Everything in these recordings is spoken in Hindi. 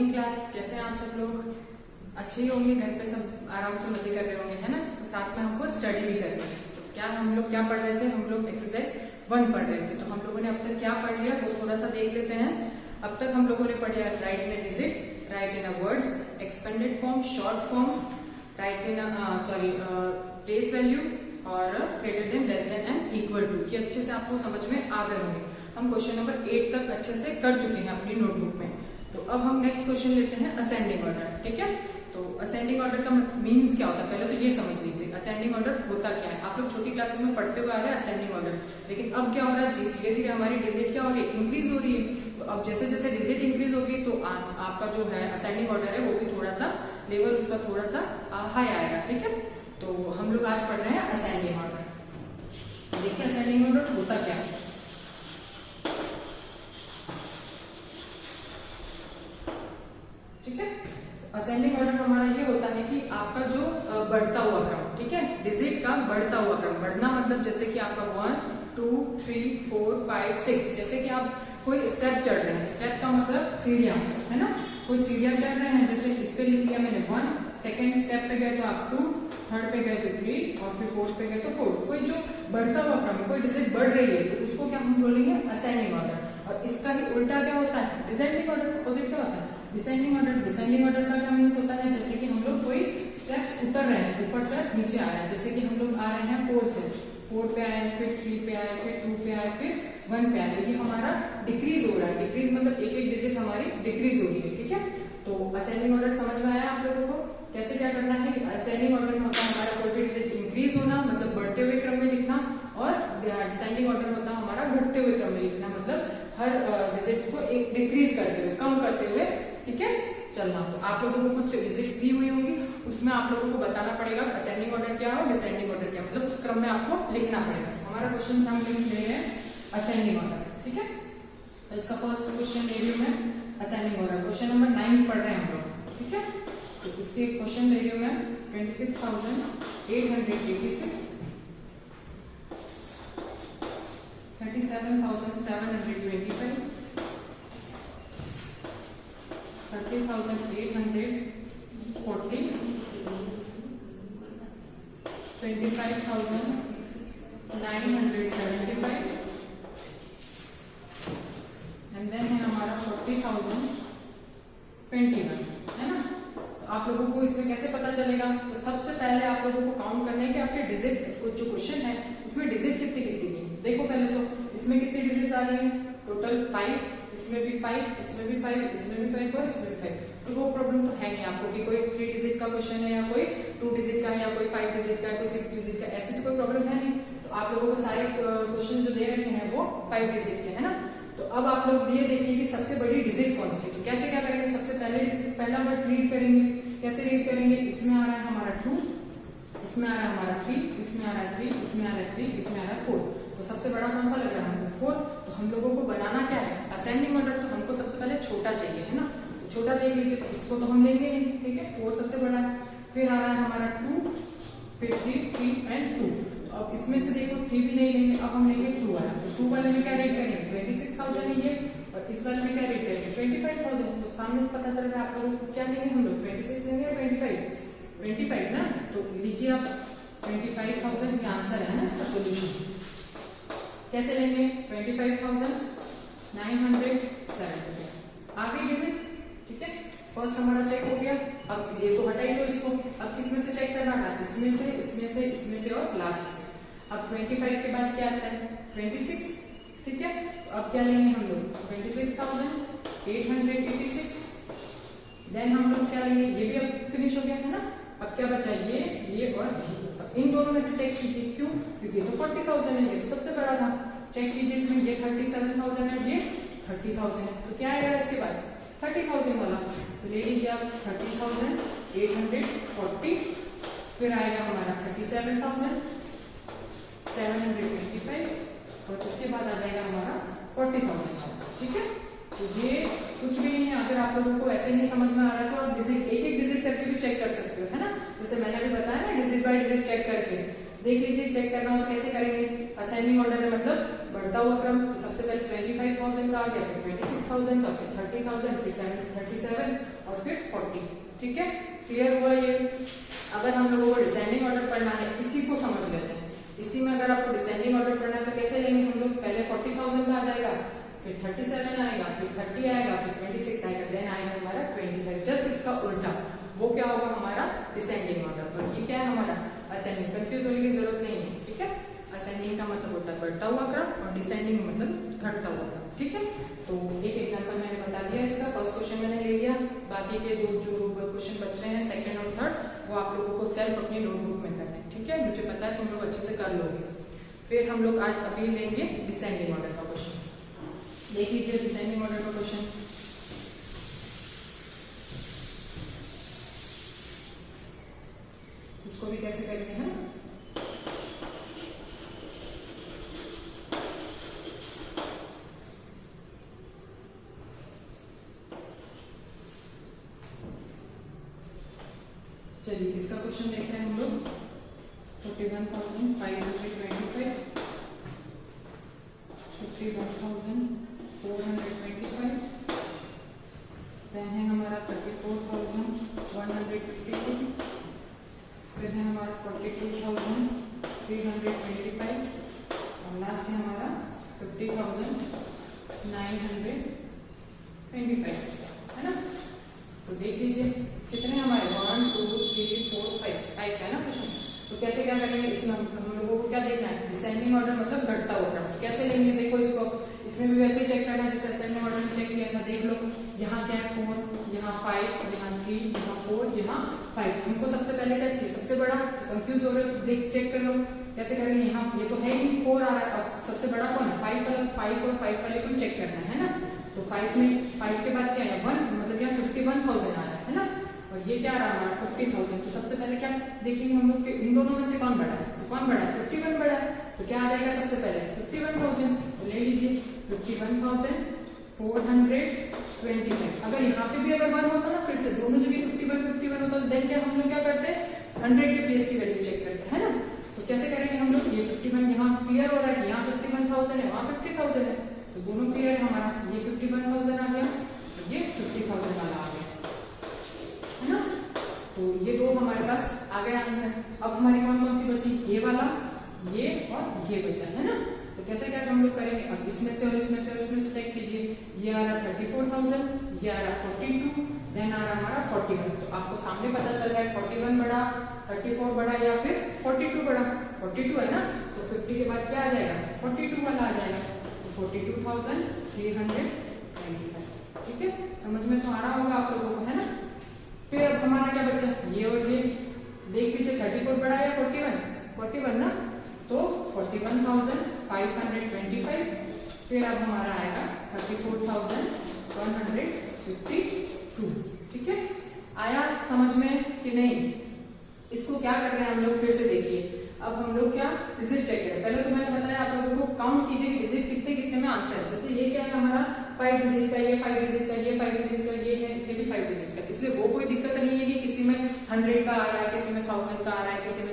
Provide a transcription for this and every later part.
Morning class. कैसे हैं आप सब लोग? अच्छे ही होंगे, घर पे सब आराम से मजे कर रहे होंगे, है ना। तो साथ में हमको स्टडी भी करनी है। तो क्या हम लोग क्या पढ़ रहे थे? हम लोग एक्सरसाइज 1 पढ़ रहे थे। तो हम लोगों ने अब तक क्या पढ़ लिया वो थोड़ा सा देख लेते हैं। अब तक हम लोगों ने पढ़ लिया write in a digit, write in a words, expanded form, short form, write in place value और greater than, less than and equal to. ये अच्छे से आपको समझ में आ गए होंगे। हम क्वेश्चन नंबर 8 तक अच्छे से कर चुके हैं अपनी नोटबुक में। तो अब हम नेक्स्ट क्वेश्चन लेते हैं असेंडिंग ऑर्डर। ठीक है, तो असेंडिंग ऑर्डर का मीन्स क्या होता है पहले तो ये समझ लीजिए। असेंडिंग ऑर्डर होता क्या है? आप लोग छोटी क्लासेस में पढ़ते हुए आ रहे हैं असेंडिंग ऑर्डर, लेकिन अब क्या हो रहा है, धीरे धीरे हमारी डिजिट क्या हो रही है, इंक्रीज हो रही है। तो अब जैसे जैसे डिजिट इंक्रीज होगी तो आपका जो है असेंडिंग ऑर्डर है वो भी थोड़ा सा लेवल उसका थोड़ा सा हाई आएगा। ठीक है, तो हम लोग आज पढ़ रहे हैं असेंडिंग ऑर्डर। देखिए असेंडिंग ऑर्डर होता क्या है। ठीक है, असेंडिंग ऑर्डर हमारा ये होता है कि आपका जो बढ़ता हुआ क्रम, ठीक है, डिजिट का बढ़ता हुआ क्रम। बढ़ना मतलब जैसे कि आपका 1 2 3 4 5 6, जैसे कि आप कोई स्टेप चढ़ रहे हैं। स्टेप का मतलब सीढ़ियां, है ना। कोई सीढ़ियां चढ़ रहे हैं, जैसे इस पे लिख लिया मैंने 1, सेकेंड स्टेप पे गए तो आप 2, थर्ड पे गए तो 3 और फिर फोर्थ पे गए तो 4। कोई जो बढ़ता हुआ क्रम, कोई डिजिट बढ़ रही है तो उसको क्या हम बोलेंगे, असेंडिंग ऑर्डर। और इसका ही उल्टा क्या होता है, डिसेंडिंग ऑर्डर। अपोजिट क्या होता है, डिसेंडिंग ऑर्डर। डिसेंडिंग ऑर्डर का क्या मीन्स होता है, जैसे कि हम लोग कोई स्टेप्स उतर रहे हैं, ऊपर से नीचे आ रहे हैं। जैसे कि हम लोग आ रहे हैं 4 से, 4 पे आए, फिर 3 पे आए, फिर 2 पे आए, फिर 1 पे आए। ये हमारा डिक्रीज हो रहा है। डिक्रीज मतलब एक एक डिजिट हमारी डिक्रीज हो रही है। ठीक है, तो असेंडिंग ऑर्डर समझ में आया आप लोगों को? कैसे क्या करना है, असेंडिंग ऑर्डर में होता है हमारा कोई भी डिजिट इंक्रीज होना मतलब बढ़ते हुए क्रम में लिखना, और डिसेंडिंग ऑर्डर होता है हमारा घटते हुए क्रम में लिखना मतलब हर डिजिट्स को एक डिक्रीज करते हुए, कम करते हुए, ठीक है, चलना। तो आप लोगों को कुछ डिजिट्स दी हुई होंगी, उसमें आप लोगों को बताना पड़ेगा असेंडिंग ऑर्डर क्या है और डिसेंडिंग ऑर्डर क्या है, मतलब उस क्रम में आपको लिखना पड़ेगा। हमारा क्वेश्चन हम ले रहे हैं असेंडिंग ऑर्डर। ठीक है, तो इसका फर्स्ट क्वेश्चन ले रही हूं मैं असेंडिंग ऑर्डर। क्वेश्चन नंबर 9 पढ़ रहे हैं हम लोग। ठीक है, तो इसके क्वेश्चन ले रही हूं मैं 26,886, 37,725, 30,840, 25,975 एंड देन है हमारा 40,021, है ना। तो आप लोगों को इसमें कैसे पता चलेगा? तो सबसे पहले आप लोगों को काउंट करना है कि आपके डिजिट जो क्वेश्चन है उसमें डिजिट कितनी कितनी है। देखो पहले तो इसमें कितनी डिजिट आ रही है, टोटल 5, इसमें भी 5, इसमें भी 5, इसमें भी 5 और इसमें भी 5। तो वो प्रॉब्लम तो है नहीं आपको कि कोई 3 डिजिट का क्वेश्चन है या कोई 2 डिजिट का है या कोई 5 डिजिट का है, कोई 6 डिजिट का, ऐसी तो कोई प्रॉब्लम है नहीं। तो आप लोगों को सारे क्वेश्चन जो दे रहे हैं वो 5 डिजिट के, है ना। तो अब आप लोग ये देखिए कि सबसे बड़ी डिजिट कौन सी। तो कैसे क्या करेंगे, सबसे पहले पहला वर्ड रीड करेंगे। कैसे रीड करेंगे, इसमें आ रहा है हमारा 2, इसमें आ रहा है हमारा 3, इसमें आ रहा है 3, इसमें आ रहा है 3, इसमें आ रहा है 4। तो सबसे बड़ा कौन सा लग रहा है हमको, 4। तो हम लोगों को बनाना क्या है, असेंडिंग ऑर्डर। तो हमको सबसे पहले छोटा चाहिए, है ना। तो छोटा देख लीजिए, तो इसको तो हम लेंगे नहीं, ठीक है, 4 सबसे बड़ा है। फिर आ रहा है हमारा 2, फिर 3, 3 एंड 2। अब इसमें से देखो 3 भी नहीं लेंगे, अब हम लेंगे 2 वाला। तो 2 वाले में क्या रेट करेंगे, 26,000 है ये, और इस वाले में क्या रेट करेंगे, 25,000। तो सामने पता चल रहा है आप लोगों को क्या लेंगे हम लोग, 26 लेंगे या 25 ना। तो लीजिए आप 25,000 ये आंसर है ना इसका सोल्यूशन। कैसे लेंगे, 25,970 आगे डिजिट। ठीक है, फर्स्ट हमारा चेक हो गया। अब ये तो हटाई दो इसको, अब किसमें से चेक करना था, इसमें से, इसमें से, इसमें से और लास्ट। अब 25 के बाद क्या आता है, 26। ठीक है, तो अब क्या लेंगे हम लोग, 26,886। देन हम लोग क्या लेंगे, ये भी अब फिनिश हो गया है ना। अब क्या बचा, ये और अब इन दोनों में से चेक कीजिए, क्यों, क्योंकि तो 40,000 है, ये सबसे बड़ा था। चेक कीजिए इसमें, ये 37,000 है, ये 30,000 है। तो क्या आएगा इसके बाद, 30,000 वाला। तो ले लीजिए आप 30,840, फिर आएगा हमारा 37,725 और उसके बाद आ जाएगा हमारा 40,000। ठीक है, तो ये कुछ भी नहीं है। अगर आप लोगों को ऐसे नहीं समझ में आ रहा है तो आप डिजिट एक एक डिजिट करके भी चेक कर सकते हो, है ना। जैसे मैंने अभी बताया ना, डिजिट बाय डिजिट चेक करके देख लीजिए। चेक करना हो तो कैसे करेंगे, असेंडिंग ऑर्डर है मतलब बढ़ता हुआ क्रम। तो सबसे पहले 25,000 का आ गया, तो 26,000 30,000 का, फिर 30,000, फिर 37 और फिर 40। ठीक है, क्लियर हुआ ये। अगर हम लोगों को डिसेंडिंग ऑर्डर पढ़ना है, इसी को समझ लेते हैं। इसी में अगर आपको डिसेंडिंग ऑर्डर पढ़ना है तो कैसे लेंगे हम लोग, पहले 40,000 का आ जाएगा, फिर 37 आएगा, फिर 30 आएगा, फिर 26 आएगा, देन आएगा हमारा 25। जस्ट इसका उल्टा, वो क्या होगा हमारा डिसेंडिंग ऑर्डर। और ये क्या है हमारा असेंडिंग। कंफ्यूज होने की जरूरत नहीं है। ठीक है, असेंडिंग का मतलब होता है बढ़ता हुआ क्रम और डिसेंडिंग मतलब घटता हुआ क्रम। ठीक है, तो एक एग्जांपल मैंने बता दिया इसका, फर्स्ट क्वेश्चन मैंने ले लिया। बाकी के दो जो क्वेश्चन बच रहे हैं सेकंड और थर्ड, वो आप लोगों को सेल्फ अपनी नोटबुक में करना है। ठीक है, मुझे पता है तुम लोग अच्छे से कर लोगे। फिर हम लोग आज अभी लेंगे डिसेंडिंग ऑर्डर का क्वेश्चन। देख लीजिए डिसेंडिंग ऑर्डर का क्वेश्चन। इसको भी कैसे करेंगे है, चलिए इसका क्वेश्चन देख रहे हैं हम लोग। 41,525, 51,425, देन है हमारा 34,152, फिर है हमारा 42,325 और लास्ट है हमारा 50,925, है ना। तो देख लीजिए कितने हमारे 1 2 3 4 5 है ना क्वेश्चन। तो कैसे क्या करेंगे, इसमें हम लोगों को क्या देखना है, डिसेंडिंग ऑर्डर मतलब घटता हुआ क्रम। कैसे लेंगे, देखो इसको, इसमें भी वैसे ही चेक करना है जैसे असेंडिंग ऑर्डर में चेक किया था। देख लो यहाँ क्या है 4, यहाँ 5, यहाँ 3, यहाँ 4, यहाँ 5। हमको सबसे पहले क्या चाहिए, सबसे बड़ा। कंफ्यूज हो रहे हो देख चेक कर लो कैसे करेंगे। यहाँ ये तो है ही 4 आ रहा है, अब सबसे बड़ा कौन है 5 और 5 वाले को चेक करना है ना। तो 5 में 5 के बाद क्या है 1, मतलब यहाँ 51,000 आ रहा है ना। और ये क्या रहा हमारा 50,000। तो सबसे पहले क्या देखेंगे हम लोग, इन दोनों में से कौन बड़ा है, तो कौन बड़ा है 51 बड़ा है। तो क्या आ जाएगा सबसे पहले 51,000। तो ले लीजिए 51,425। अगर यहाँ पे भी अगर 1 होता ना, फिर से दोनों जगह 51 होता, तो देन क्या हम लोग क्या करते हैं 100 के प्लेस की वैल्यू चेक करते हैं ना। तो कैसे करेंगे हम लोग, ये 51 यहाँ क्लियर हो रहा है, यहाँ 51,000 है, वहां 50,000 है, तो दोनों क्लियर है हमारा। ये 51,000 आ गया, तो ये 50,000 वाला आ गया, है ना। तो ये दो हमारे पास आ गए आंसर। अब हमारी कौन कौन सी बची, ये वाला, ये और ये बचा, है ना। तो कैसे क्या हम लोग करेंगे, अब इसमें से और इसमें से और इसमें से चेक कीजिए। ये आ रहा 34,000, ये आ रहा 42, देन आ रहा हमारा 41। तो आपको सामने पता चल रहा है 41 बड़ा, 34 बड़ा या फिर 42 बड़ा। 42 है ना, तो 50 के बाद क्या आ जाएगा 42 वाला आ जाएगा। तो 42,325। ठीक है, समझ में तो आ रहा होगा आप लोगों को, है ना। फिर अब हमारा क्या बचा, ये और ये देख लीजिए 34 बड़ा या 41 ना। तो 41,525। फिर अब हमारा आएगा 34,152। ठीक है, आया समझ में कि नहीं। इसको क्या कर रहे हैं हम लोग, फिर से देखिए। अब हम लोग क्या डिजिट चेक करें। पहले तो मैंने बताया आप लोगों को काउंट कीजिए डिजिट कितने कितने में आंसर है। जैसे ये क्या है हमारा 5 डिजिट का, ये 5 डिजिट का, ये 5 डिजिट का, ये है, ये भी 5 डिजिट का। इसलिए वो कोई दिक्कत नहीं है कि किसी में 100 का आ रहा है, किसी में 1000 का आ रहा है, किसी में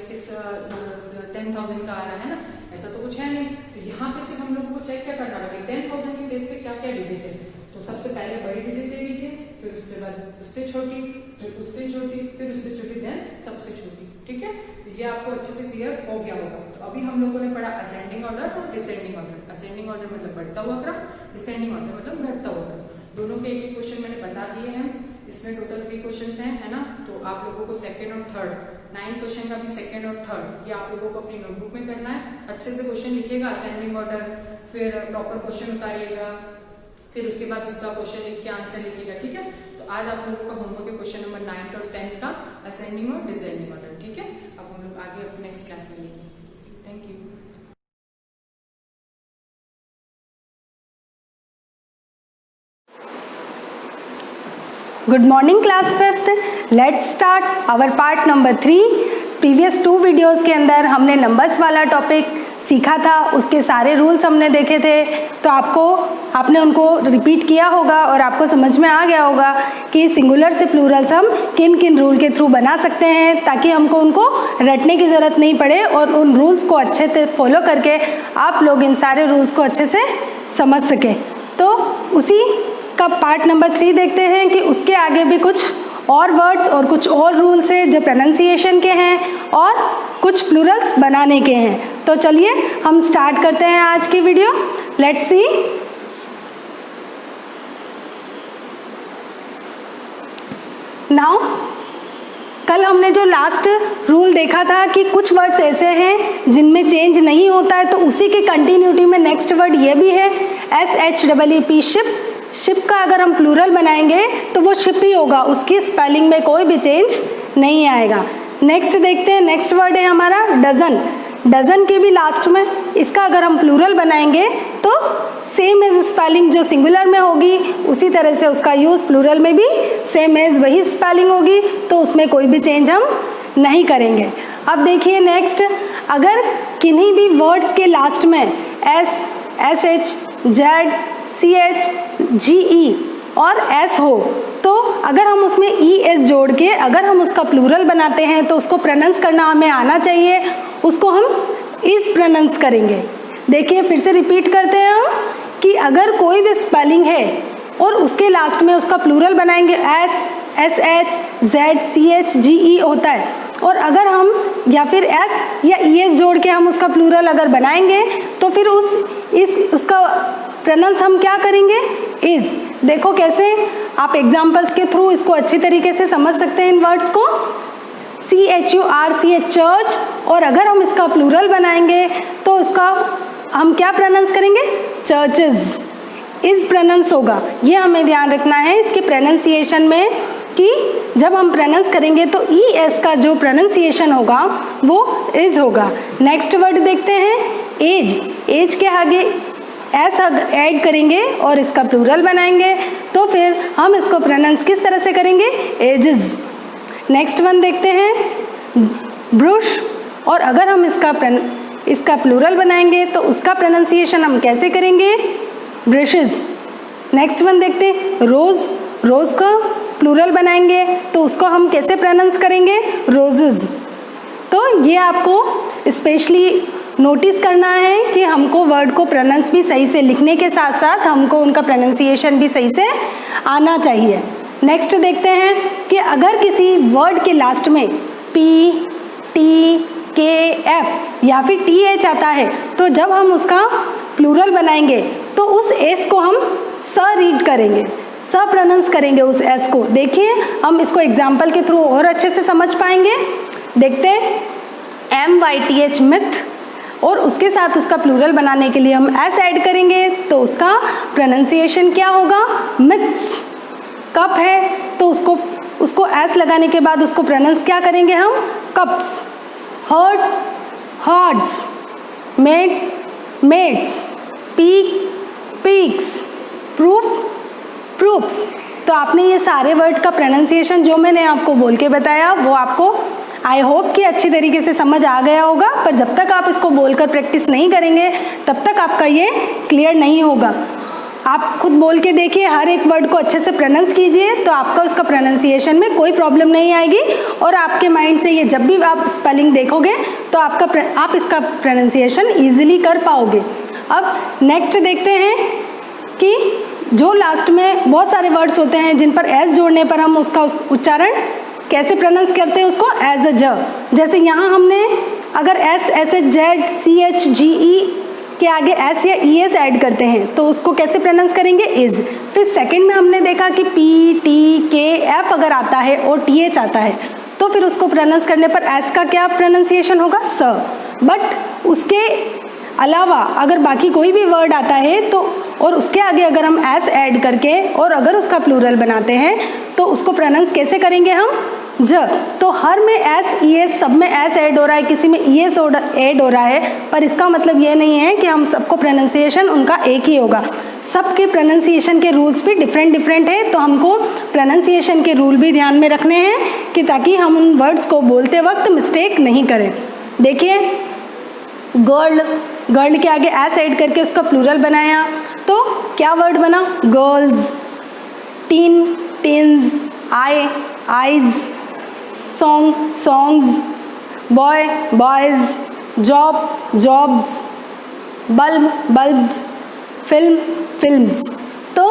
10,000 का आ रहा है ना, ऐसा तो कुछ है नहीं। तो यहाँ पे सिर्फ हम लोगों को चेक क्या करना है, 10,000 की प्लेस पे क्या क्या डिजिट है। तो सबसे पहले बड़ी डिजिट ले लीजिए, फिर उसके बाद उससे छोटी, फिर उससे छोटी, फिर उससे छोटी, देन सबसे छोटी। ठीक है, तो ये आपको अच्छे से क्लियर हो गया होगा। तो अभी हम लोगों ने पढ़ा असेंडिंग ऑर्डर और डिसेंडिंग ऑर्डर। असेंडिंग ऑर्डर मतलब बढ़ता हुआ क्रम, डिसेंडिंग ऑर्डर मतलब घटता हुआ क्रम। दोनों के एक क्वेश्चन मैंने बता दिए हैं। इसमें टोटल 3 क्वेश्चन हैं, है ना। तो आप लोगों को सेकंड और थर्ड 9 क्वेश्चन का भी सेकंड और थर्ड ये आप लोगों को अपनी नोटबुक में करना है। अच्छे से क्वेश्चन लिखिएगा असेंडिंग ऑर्डर, फिर प्रॉपर क्वेश्चन उतारिएगा, फिर उसके बाद उसका क्वेश्चन लिख के आंसर लिखिएगा। ठीक है, तो आज आप लोगों का होमवर्क है क्वेश्चन नंबर 9 और 10 का असेंडिंग और डिसेंडिंग ऑर्डर। ठीक है, अब हम लोग आगे अपने नेक्स्ट क्लास में लेंगे। Thank you. Good morning class 5th। Let's start our part number 3। Previous 2 videos के अंदर हमने नंबर्स वाला टॉपिक सीखा था, उसके सारे रूल्स हमने देखे थे। तो आपने उनको रिपीट किया होगा और आपको समझ में आ गया होगा कि सिंगुलर से प्लूरल्स हम किन किन रूल के थ्रू बना सकते हैं, ताकि हमको उनको रटने की ज़रूरत नहीं पड़े और उन रूल्स को अच्छे से फॉलो करके आप लोग इन सारे रूल्स को अच्छे से समझ सके। तो उसी का पार्ट नंबर 3 देखते हैं कि उसके आगे भी कुछ और वर्ड्स और कुछ और रूल्स है जो प्रोनाउंसिएशन के हैं और कुछ प्लूरल्स बनाने के हैं। तो चलिए हम स्टार्ट करते हैं आज की वीडियो। Let's see. नाउ कल हमने जो लास्ट रूल देखा था कि कुछ वर्ड्स ऐसे हैं जिनमें चेंज नहीं होता है, तो उसी की कंटिन्यूटी में नेक्स्ट वर्ड ये भी है SHEEP, शिप। शिप का अगर हम प्लूरल बनाएंगे तो वो शिप ही होगा, उसकी स्पेलिंग में कोई भी चेंज नहीं आएगा। नेक्स्ट देखते हैं, नेक्स्ट वर्ड है हमारा डजन। डजन के भी लास्ट में इसका अगर हम प्लूरल बनाएंगे तो सेम एज स्पेलिंग जो सिंगुलर में होगी उसी तरह से उसका यूज़ प्लूरल में भी सेम एज वही स्पेलिंग होगी, तो उसमें कोई भी चेंज हम नहीं करेंगे। अब देखिए नेक्स्ट, अगर किन्हीं भी वर्ड्स के लास्ट में SH, Z, CH, GE और S हो तो अगर हम उसमें ES जोड़ के अगर हम उसका प्लूरल बनाते हैं तो उसको प्रोनाउंस करना हमें आना चाहिए, उसको हम इस प्रोनाउंस करेंगे। देखिए फिर से रिपीट करते हैं हम कि अगर कोई भी स्पेलिंग है और उसके लास्ट में उसका प्लूरल बनाएंगे SH, Z, CH, GE होता है, और अगर हम या फिर S या ES जोड़ के हम उसका प्लूरल अगर बनाएंगे तो फिर उसका प्रोनाउंस हम क्या करेंगे, इज। देखो कैसे आप एग्जाम्पल्स के थ्रू इसको अच्छी तरीके से समझ सकते हैं इन वर्ड्स को। CHURCH, चर्च, और अगर हम इसका प्लूरल बनाएंगे तो उसका हम क्या प्रोनाउंस करेंगे, चर्चेस। इज प्रोनाउंस होगा, ये हमें ध्यान रखना है इसके प्रोनाउंसिएशन में कि जब हम प्रोनाउंस करेंगे तो ES का जो प्रोनाउंसिएशन होगा वो इज होगा। नेक्स्ट वर्ड देखते हैं एज। एज के आगे S ऐड करेंगे और इसका प्लूरल बनाएंगे तो फिर हम इसको प्रोनाउंस किस तरह से करेंगे, एजेस। नेक्स्ट वन देखते हैं ब्रुश, और अगर हम इसका प्लूरल बनाएंगे तो उसका प्रोनाउंसिएशन हम कैसे करेंगे, ब्रशेस। नेक्स्ट वन देखते हैं रोज। रोज का प्लूरल बनाएंगे तो उसको हम कैसे प्रोनाउंस करेंगे, रोजेस। तो ये आपको स्पेशली नोटिस करना है कि हमको वर्ड को प्रोनाउंस भी सही से लिखने के साथ साथ हमको उनका प्रोनाउंसिएशन भी सही से आना चाहिए। नेक्स्ट देखते हैं कि अगर किसी वर्ड के लास्ट में P, T, K, F या फिर TH आता है तो जब हम उसका प्लूरल बनाएंगे तो उस S को हम स रीड करेंगे, स प्रोनाउंस करेंगे उस S को। देखिए हम इसको एग्जाम्पल के थ्रू और अच्छे से समझ पाएंगे। देखते हैं MYTH, मिथ, और उसके साथ उसका प्लूरल बनाने के लिए हम S ऐड करेंगे तो उसका प्रोनाउंसिएशन क्या होगा, मिथ्स। कप है तो उसको S लगाने के बाद उसको प्रोनाउंस क्या करेंगे हम, cups. Herd, herds. Maid, maids. Peak, peaks. Proof, proofs. तो आपने ये सारे वर्ड का प्रोनाउंसिएशन जो मैंने आपको बोल के बताया वो आपको आई होप कि अच्छी तरीके से समझ आ गया होगा, पर जब तक आप इसको बोलकर प्रैक्टिस नहीं करेंगे तब तक आपका ये क्लियर नहीं होगा। आप खुद बोल के देखिए, हर एक वर्ड को अच्छे से प्रोनाउंस कीजिए तो आपका उसका प्रोनाउंसिएशन में कोई प्रॉब्लम नहीं आएगी, और आपके माइंड से ये जब भी आप स्पेलिंग देखोगे तो आप इसका प्रोनाउंसिएशन ईजिली कर पाओगे। अब नेक्स्ट देखते हैं कि जो लास्ट में बहुत सारे वर्ड्स होते हैं जिन पर S जोड़ने पर हम उसका उच्चारण कैसे प्रोनाउंस करते हैं, उसको एज अ ज। जैसे यहाँ हमने अगर S, SH, Z, CH, GE के आगे S या ES ऐड करते हैं तो उसको कैसे प्रोनाउंस करेंगे, इज। फिर सेकंड में हमने देखा कि P, T, K, F अगर आता है और TH आता है तो फिर उसको प्रोनाउंस करने पर S का क्या प्रोनाउंसिएशन होगा, स। बट उसके अलावा अगर बाकी कोई भी वर्ड आता है तो और उसके आगे अगर हम S ऐड करके और अगर उसका प्लूरल बनाते हैं तो उसको प्रोनाउंस कैसे करेंगे हम, ज। तो हर में S, ES, सब में S ऐड हो रहा है, किसी में ES ऐड हो रहा है, पर इसका मतलब ये नहीं है कि हम सबको प्रोनाउंसिएशन उनका एक ही होगा। सबके प्रोनाउंसिएशन के रूल्स भी डिफरेंट है, तो हमको प्रोनाउंसिएशन के रूल भी ध्यान में रखने हैं कि ताकि हम उन वर्ड्स को बोलते वक्त मिस्टेक नहीं करें। देखिए गर्ल, गर्ल के आगे एस ऐड करके उसका प्लूरल बनाया तो क्या वर्ड बना, girls. Teen, teens. Eye, eyes. Song, songs. Boy, boys. Job, jobs. Bulb, bulbs. Film, films. तो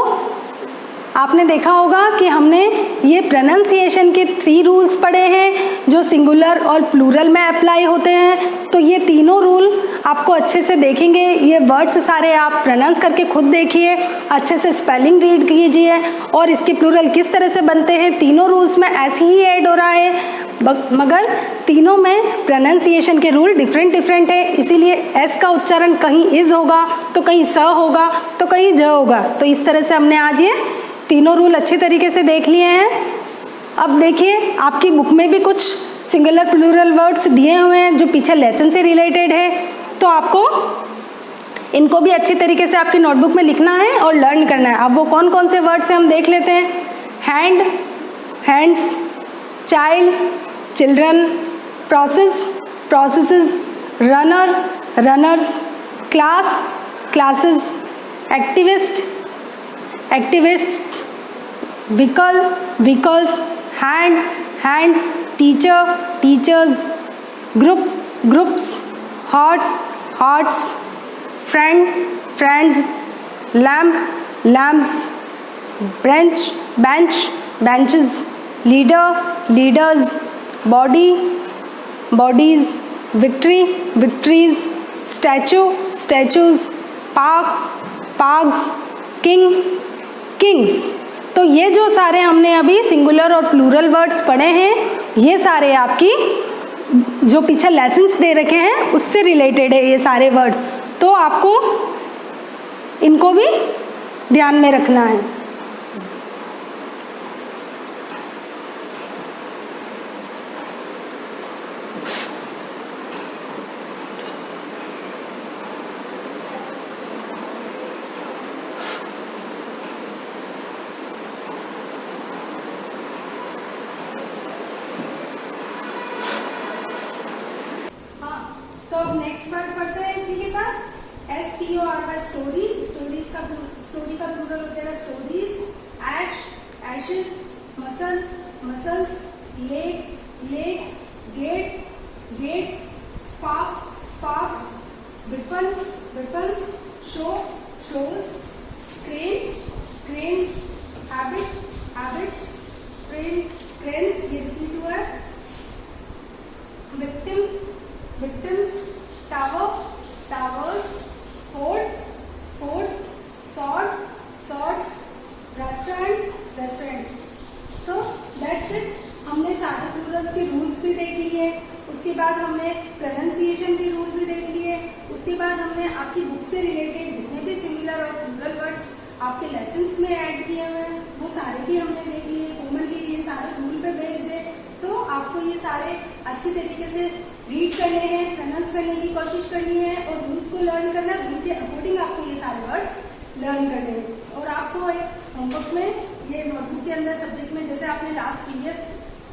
आपने देखा होगा कि हमने ये प्रोनाउंसिएशन के 3 रूल्स पढ़े हैं जो सिंगुलर और प्लूरल में अप्लाई होते हैं। तो ये तीनों रूल आपको अच्छे से देखेंगे, ये वर्ड्स सारे आप प्रोनाउंस करके खुद देखिए, अच्छे से स्पेलिंग रीड कीजिए और इसके प्लूरल किस तरह से बनते हैं। तीनों रूल्स में ऐसे ही ऐड हो रहा है, मगर तीनों में प्रोनाउंसिएशन के रूल डिफरेंट है, इसीलिए एस का उच्चारण कहीं इज होगा तो कहीं स होगा तो कहीं ज होगा। तो इस तरह से हमने आज ये तीनों रूल अच्छे तरीके से देख लिए हैं। अब देखिए आपकी बुक में भी कुछ सिंगुलर प्लूरल वर्ड्स दिए हुए हैं जो पीछे लेसन से रिलेटेड है, तो आपको इनको भी अच्छे तरीके से आपकी नोटबुक में लिखना है और लर्न करना है। अब वो कौन कौन से वर्ड्स हैं हम देख लेते हैं। Hand, hands, child, children, process, processes, runner, runners, class, classes, activist, activists, vehicle, vehicles, hand, hands, teacher, teachers, group, groups, heart, hearts, friend, friends, lamp, lamps, bench, bench, benches, leader, leaders, body, bodies, victory, victories, statue, statues, park, parks, king, Kings. तो ये जो सारे हमने अभी सिंगुलर और प्लूरल वर्ड्स पढ़े हैं, ये सारे आपकी जो पीछे लेसन्स दे रखे हैं उससे रिलेटेड है ये सारे वर्ड्स, तो आपको इनको भी ध्यान में रखना है। तो अब नेक्स्ट वर्ड पढ़ते हैं इसी के साथ STORY, स्टोरी, स्टोरी का प्लूरल हो जाएगा stories, ash, ashes, muscle, muscles, lake, lakes, gate, gates, spark, sparks, weapon, weapons, show, shows, crane, cranes, habit, habits, crane, cranes, ये रिपीट हुआ है, victim, victims, tower, towers, fort, forts, sword, swords, restaurant, restaurants. So that's it. हमने सारे प्लूरल्स के रूल्स भी देख लिए, उसके बाद हमने प्रोनाउंसिएशन के रूल भी देख लिए, उसके बाद हमने आपकी बुक से रिलेटेड जितने भी सिंगुलर और प्लूरल वर्ड्स आपके लेसन्स में ऐड किए हुए हैं वो सारे भी हमने देख लिए। कॉमनली ये सारे रूल पे बेस्ड है, तो आपको ये सारे अच्छी तरीके से रीड करने हैं, प्रोनाउंस करने की कोशिश करनी है और रूल्स को लर्न करना है। रूल के अकॉर्डिंग आपको ये सारे वर्ड्स लर्न करने हैं और आपको एक होमवर्क में ये नोटबुक के अंदर सब्जेक्ट में जैसे आपने लास्ट प्रीवियस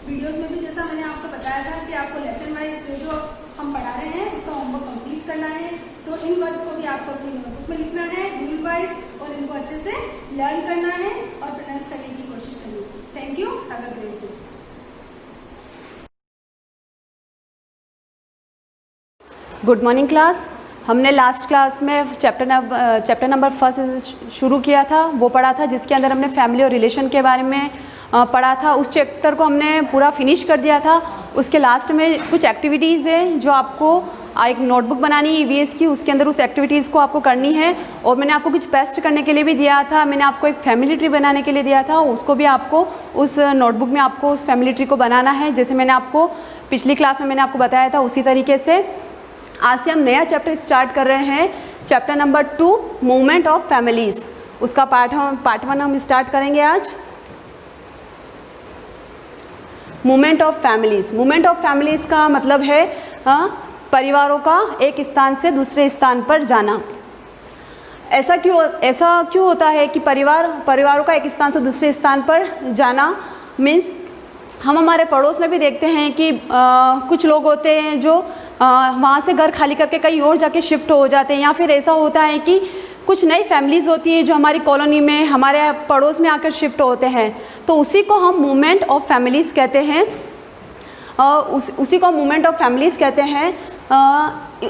वीडियोस में भी जैसा मैंने आपको बताया था कि आपको लेसन वाइज जो हम पढ़ा रहे हैं उसका होमवर्क कंप्लीट करना है। तो इन वर्ड्स को भी आपको अपनी नोटबुक में लिखना है रूल वाइज और इनको अच्छे से लर्न करना है और प्रोनाउंस करने की कोशिश करनी है। Thank you, have a great day. Good morning class. हमने लास्ट क्लास में चैप्टर नंबर 1 शुरू किया था, वो पढ़ा था जिसके अंदर हमने फैमिली और रिलेशन के बारे में पढ़ा था। उस चैप्टर को हमने पूरा फिनिश कर दिया था। उसके लास्ट में कुछ एक्टिविटीज़ है जो आपको एक नोटबुक बनानी है EVS की, उसके अंदर उस एक्टिविटीज़ को आपको करनी है। और मैंने आपको कुछ पेस्ट करने के लिए भी दिया था, मैंने आपको एक फैमिली ट्री बनाने के लिए दिया था, उसको भी आपको उस नोटबुक में आपको उस फैमिली ट्री को बनाना है। जैसे मैंने आपको पिछली क्लास में मैंने आपको बताया था उसी तरीके से आज से हम नया चैप्टर स्टार्ट कर रहे हैं, chapter number 2 movement of families. उसका पार्ट 1 हम स्टार्ट करेंगे आज। Movement of families. Movement of families का मतलब है परिवारों का एक स्थान से दूसरे स्थान पर जाना। ऐसा क्यों होता है कि परिवारों का एक स्थान से दूसरे स्थान पर जाना मीन्स हम हमारे पड़ोस में भी देखते हैं कि कुछ लोग होते हैं जो वहाँ से घर खाली करके कहीं और जाके शिफ्ट हो जाते हैं, या फिर ऐसा होता है कि कुछ नई फैमिलीज़ होती है जो हमारी कॉलोनी में हमारे पड़ोस में आकर शिफ्ट होते हैं, तो उसी को हम मूवमेंट ऑफ फैमिलीज़ कहते हैं। उसी को मूवमेंट ऑफ फैमिलीज़ कहते हैं।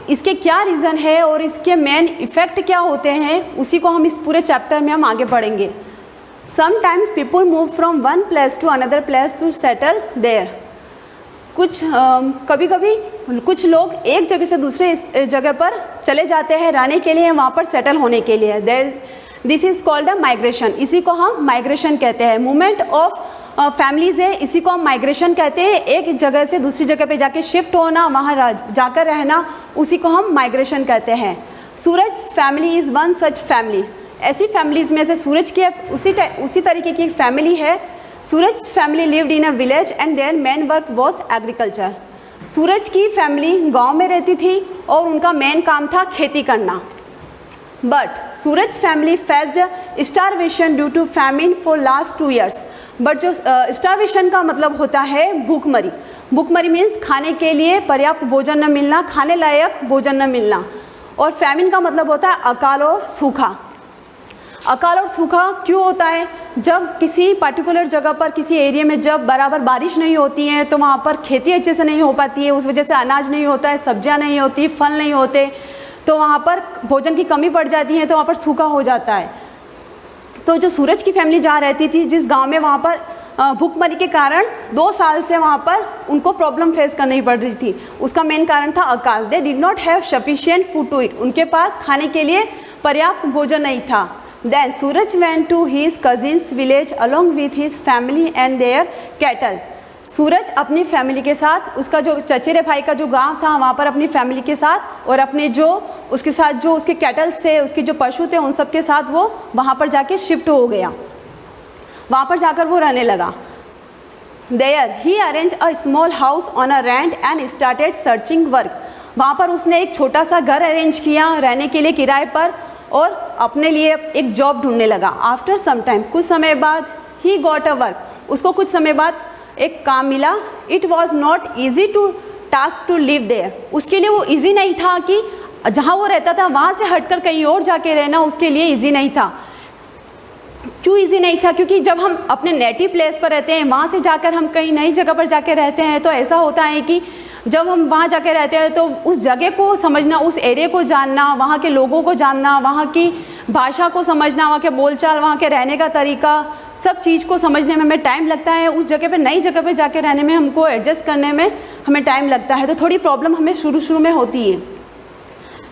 इसके क्या रीज़न है और इसके मेन इफ़ेक्ट क्या होते हैं, उसी को हम इस पूरे चैप्टर में हम आगे पढ़ेंगे। Sometimes people move from one place to another place to settle there. कभी कभी कुछ लोग एक जगह से दूसरे जगह पर चले जाते हैं रहने के लिए, वहाँ पर सेटल होने के लिए. This is called a migration. इसी को हम माइग्रेशन कहते हैं. मूवमेंट ऑफ फैमिलीज़ है, इसी को हम माइग्रेशन कहते हैं. एक जगह से दूसरी जगह पे जाके शिफ्ट होना, वहाँ जाकर रहना, उसी को हम माइग्रेशन कहते हैं. Suraj family is one such family. ऐसी फैमिलीज़ में से सूरज की उसी तरीके की एक फैमिली है. Suraj family lived in a village and their main work was agriculture. Suraj की फैमिली गांव में रहती थी और उनका मेन काम था खेती करना. But Suraj family faced starvation due to famine for last 2 years. But जो स्टारवेशन का मतलब होता है भूखमरी. भूखमरी मीन्स खाने के लिए पर्याप्त भोजन न मिलना, खाने लायक भोजन न मिलना. और फैमिन का मतलब होता है अकाल और सूखा. अकाल और सूखा क्यों होता है? जब किसी पर्टिकुलर जगह पर, किसी एरिया में जब बराबर बारिश नहीं होती है तो वहाँ पर खेती अच्छे से नहीं हो पाती है, उस वजह से अनाज नहीं होता है, सब्जियाँ नहीं होती, फल नहीं होते, तो वहाँ पर भोजन की कमी पड़ जाती है, तो वहाँ पर सूखा हो जाता है. तो जो सूरज की फैमिली जहाँ रहती थी, जिस गांव में, वहाँ पर भूखमरी के कारण 2 साल से वहाँ पर उनको प्रॉब्लम फेस करनी पड़ रही थी. उसका मेन कारण था अकाल. They did not have sufficient food to eat. उनके पास खाने के लिए पर्याप्त भोजन नहीं था. Then Suraj went to his cousin's village along with his family and their cattle. सूरज अपनी फैमिली के साथ, उसका जो चचेरे भाई का जो गांव था, वहाँ पर अपनी फैमिली के साथ और अपने जो उसके साथ जो उसके कैटल्स थे, उसके जो पशु थे, उन सब के साथ वो वहाँ पर जाके शिफ्ट हो गया. वहाँ पर जाकर वो रहने लगा. There he arranged a small house on a rent and started searching work. वहाँ पर उसने एक छोटा सा घर अरेंज किया रहने के लिए किराए पर और अपने लिए एक जॉब ढूंढने लगा. आफ्टर सम टाइम, कुछ समय बाद, ही गॉट अ वर्क. उसको कुछ समय बाद एक काम मिला. It was not easy to task to live there. उसके लिए वो ईजी नहीं था कि जहाँ वो रहता था वहाँ से हटकर कहीं और जाके रहना उसके लिए ईजी नहीं था. क्यों ईजी नहीं था? क्योंकि जब हम अपने नेटिव प्लेस पर रहते हैं, वहाँ से जाकर हम कहीं नई जगह पर जाके रहते हैं, तो ऐसा होता है कि जब हम वहाँ जाके रहते हैं तो उस जगह को समझना, उस एरिया को जानना, वहाँ के लोगों को जानना, वहाँ की भाषा को समझना, वहाँ के बोलचाल, वहाँ के रहने का तरीका, सब चीज़ को समझने में हमें टाइम लगता है. उस जगह पे, नई जगह पे जाके रहने में, हमको एडजस्ट करने में हमें टाइम लगता है. तो थोड़ी प्रॉब्लम हमें शुरू में होती है.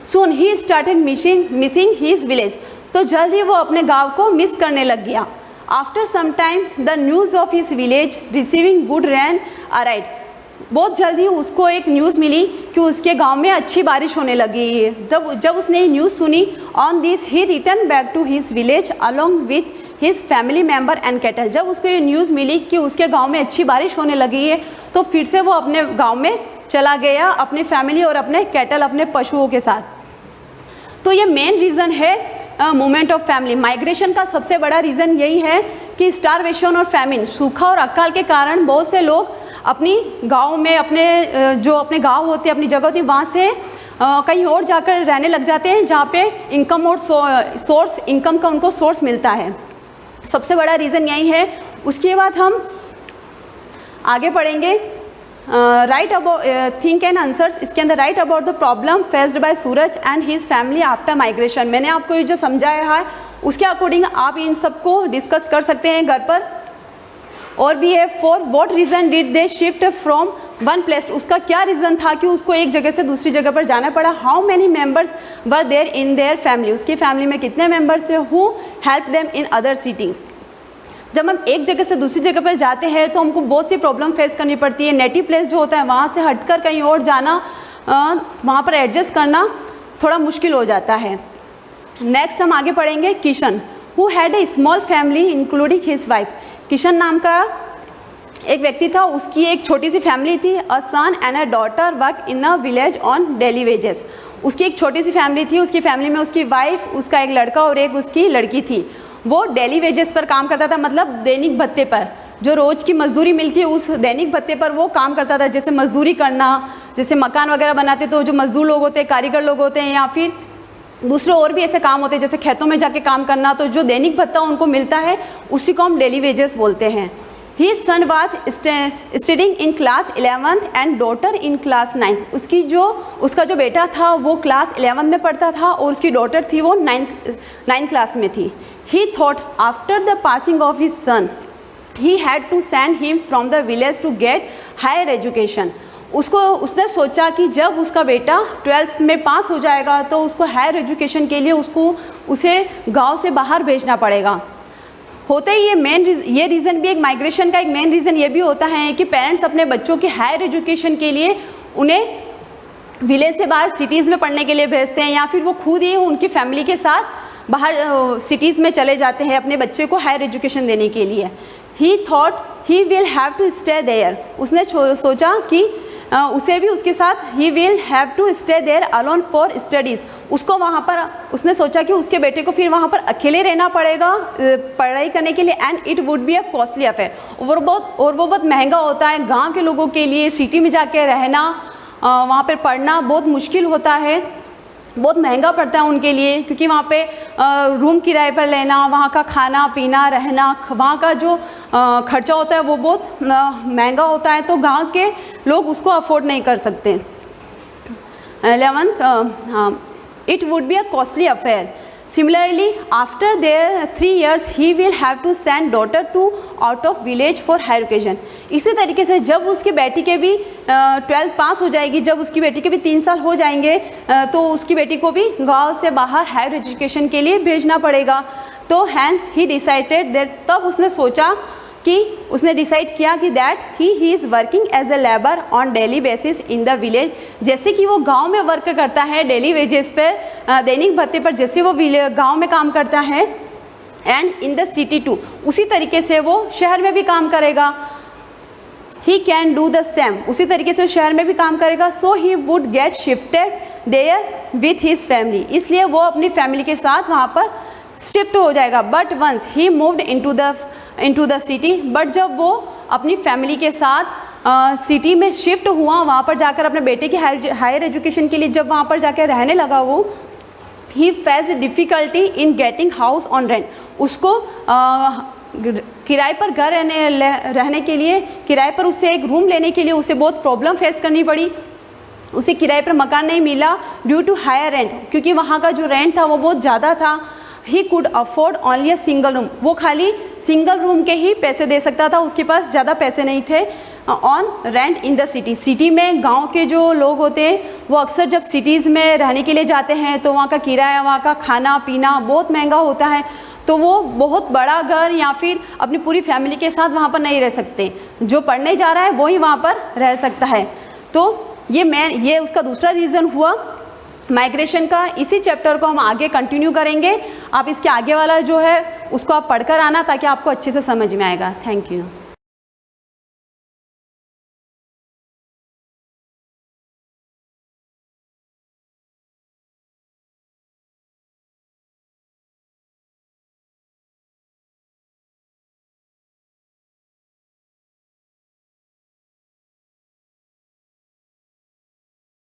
Soon he started missing his village. तो जल्द ही वो अपने गाँव को मिस करने लग गया. After some time the news of his village receiving good rain arrived. बहुत जल्दी उसको एक न्यूज़ मिली कि उसके गांव में अच्छी बारिश होने लगी है. जब उसने ये न्यूज़ सुनी, on this he return back to his village along with his family member and cattle. जब उसको ये न्यूज़ मिली कि उसके गांव में अच्छी बारिश होने लगी है, तो फिर से वो अपने गांव में चला गया, अपनी फैमिली और अपने कैटल, अपने पशुओं के साथ. तो ये मेन रीज़न है मूवमेंट ऑफ फैमिली. माइग्रेशन का सबसे बड़ा रीज़न यही है कि स्टारवेशन और फैमिन, सूखा और अकाल के कारण बहुत से लोग अपनी गांव में, अपने गांव होते, अपनी जगह होती, वहाँ से कहीं और जाकर रहने लग जाते हैं, जहाँ पे इनकम और सोर्स, इनकम का उनको सोर्स मिलता है. सबसे बड़ा रीज़न यही है. उसके बाद हम आगे पढ़ेंगे. Right about think and answers. इसके अंदर right about the problem faced by Suraj and his family after migration. मैंने आपको ये जो समझाया है उसके अकॉर्डिंग आप इन सबको डिस्कस कर सकते हैं घर पर. और भी है, for what reason did they shift from one place. उसका क्या रीज़न था कि उसको एक जगह से दूसरी जगह पर जाना पड़ा. How many members were there in their family. उसकी फैमिली में कितने मेंबर्स थे. Who help them in other city. जब हम एक जगह से दूसरी जगह पर जाते हैं तो हमको बहुत सी प्रॉब्लम फेस करनी पड़ती है. नेटिव प्लेस जो होता है, वहाँ से हटकर कहीं और जाना, वहाँ पर एडजस्ट करना थोड़ा मुश्किल हो जाता है. नेक्स्ट हम आगे पढ़ेंगे. Kishan, who had a small family including his wife. Kishan नाम का एक व्यक्ति था, उसकी एक छोटी सी फैमिली थी. A son and a daughter work in a village on daily wages. उसकी एक छोटी सी फैमिली थी. उसकी फैमिली में उसकी वाइफ, उसका एक लड़का और एक उसकी लड़की थी. वो डेली वेजेस पर काम करता था, मतलब दैनिक भत्ते पर, जो रोज़ की मजदूरी मिलती है उस दैनिक भत्ते पर वो काम करता था. जैसे मजदूरी करना, जैसे मकान वगैरह बनाते तो जो मजदूर लोग होते हैं, कारीगर लोग होते हैं, या फिर दूसरे और भी ऐसे काम होते हैं जैसे खेतों में जाके काम करना, तो जो दैनिक भत्ता उनको मिलता है उसी को हम डेली वेजेस बोलते हैं. He son was studying in class 11th and daughter in class 9th. उसका जो बेटा था वो क्लास 11th में पढ़ता था और उसकी डॉटर थी वो 9th क्लास में थी. He thought after the passing of his son he had to send him from the village to get higher education. उसने सोचा कि जब उसका बेटा 12th में पास हो जाएगा तो उसको हायर एजुकेशन के लिए उसे गांव से बाहर भेजना पड़ेगा। होते ही ये रीज़न भी एक माइग्रेशन का एक मेन रीज़न ये भी होता है कि पेरेंट्स अपने बच्चों की हायर एजुकेशन के लिए उन्हें विलेज से बाहर सिटीज़ में पढ़ने के लिए भेजते हैं, या फिर वो खुद ही उनकी फैमिली के साथ बाहर सिटीज़ में चले जाते हैं अपने बच्चे को हायर एजुकेशन देने के लिए। He thought he will have to stay there. उसने सोचा कि उसे भी उसके साथ ही will have to stay there alone for studies. उसको वहाँ पर उसने सोचा कि उसके बेटे को फिर वहाँ पर अकेले रहना पड़ेगा पढ़ाई करने के लिए, and it would be a costly affair. और वो बहुत महंगा होता है गांव के लोगों के लिए। सिटी में जाके रहना, वहाँ पर पढ़ना बहुत मुश्किल होता है, बहुत महंगा पड़ता है उनके लिए, क्योंकि वहाँ पे रूम किराए पर लेना, वहाँ का खाना पीना रहना, वहाँ का जो खर्चा होता है वो बहुत महंगा होता है, तो गांव के लोग उसको अफोर्ड नहीं कर सकते। 11th, it would be a costly affair. Similarly, after their 3 years, he will have to send daughter to out of village for higher education. इसी तरीके से जब उसकी बेटी के भी 12th पास हो जाएगी, जब उसकी बेटी के भी 3 साल हो जाएंगे, तो उसकी बेटी को भी गांव से बाहर हायर एजुकेशन के लिए भेजना पड़ेगा। तो हैंस ही डिसाइडेड दैट, तब उसने सोचा कि उसने डिसाइड किया कि that he is working as a labour on daily basis in the village. जैसे कि वो गांव में वर्क करता है डेली वेजेस पे, दैनिक भत्ते पर जैसे वो गांव में काम करता है, and in the city too, उसी तरीके से वो शहर में भी काम करेगा। He can do the same, उसी तरीके से वो शहर में भी काम करेगा। So he would get shifted there with his family, इसलिए वो अपनी फैमिली के साथ वहाँ पर शिफ्ट हो जाएगा। But once he moved into the city, but जब वो अपनी फैमिली के साथ सिटी में शिफ्ट हुआ, वहाँ पर जाकर अपने बेटे की हायर एजुकेशन के लिए जब वहाँ पर जाकर रहने लगा, वो ही faced difficulty in getting house on rent. उसको किराए पर घर रहने के लिए, किराए पर उससे एक रूम लेने के लिए उसे बहुत प्रॉब्लम फेस करनी पड़ी। उसे किराए पर मकान नहीं मिला ड्यू टू हायर रेंट, क्योंकि वहाँ का जो रेंट था वो बहुत ज़्यादा था। He could afford only a single room, वो खाली सिंगल रूम के ही पैसे दे सकता था, उसके पास ज़्यादा पैसे नहीं थे on rent in the city. City में गांव के जो लोग होते हैं वो अक्सर जब सिटीज़ में रहने के लिए जाते हैं तो वहाँ का किराया, वहाँ का खाना पीना बहुत महंगा होता है, तो वो बहुत बड़ा घर या फिर अपनी पूरी फैमिली के साथ वहाँ पर नहीं रह सकते। जो पढ़ने जा रहा है वो ही वहाँ पर रह सकता है। तो ये उसका दूसरा रीज़न हुआ माइग्रेशन का। इसी चैप्टर को हम आगे कंटिन्यू करेंगे। आप इसके आगे वाला जो है उसको आप पढ़कर आना ताकि आपको अच्छे से समझ में आएगा। Thank you.